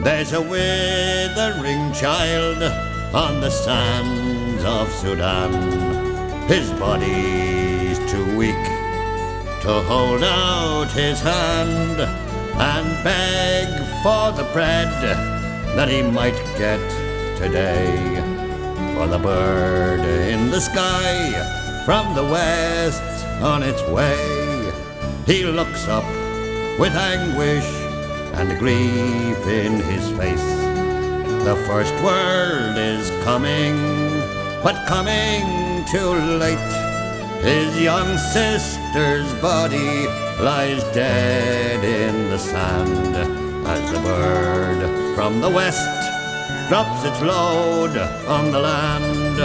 There's a withering child on the sands of Sudan. His body's too weak to hold out his hand and beg for the bread that he might get today. For the bird in the sky from the west on its way, he looks up with anguish and grief in his face. The first world is coming, but coming too late. His young sister's body lies dead in the sand as the bird from the west drops its load on the land.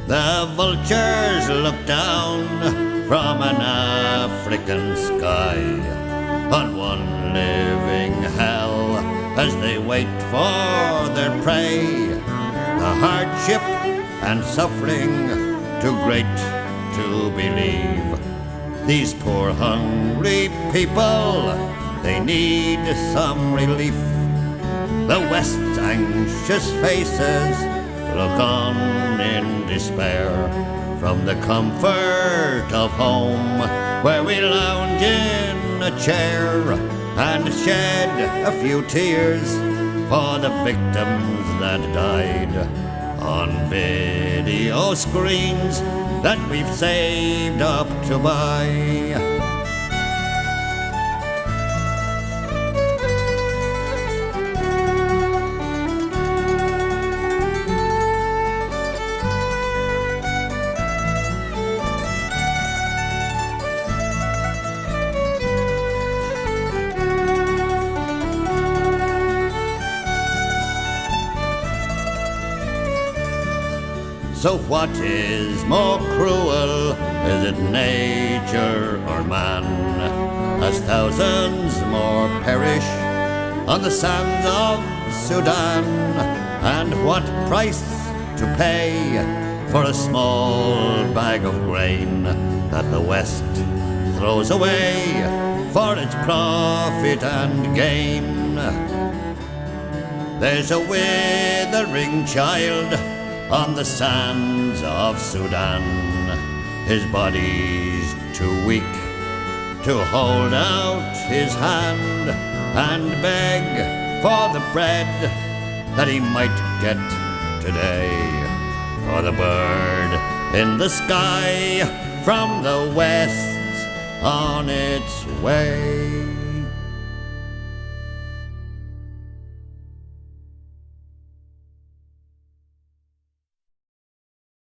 The vultures look down from an African sky on one living hell as they wait for their prey. The hardship and suffering too great to believe. These poor hungry people, they need some relief. The West's anxious faces look on in despair from the comfort of home, where we lounge in a chair and shed a few tears for the victims that died on video screens that we've saved up to buy. So what is more cruel? Is it nature or man? As thousands more perish on the sands of Sudan. And what price to pay for a small bag of grain that the West throws away for its profit and gain? There's a withering child on the sands of Sudan. His body's too weak to hold out his hand and beg for the bread that he might get today. For the bird in the sky from the west on its way.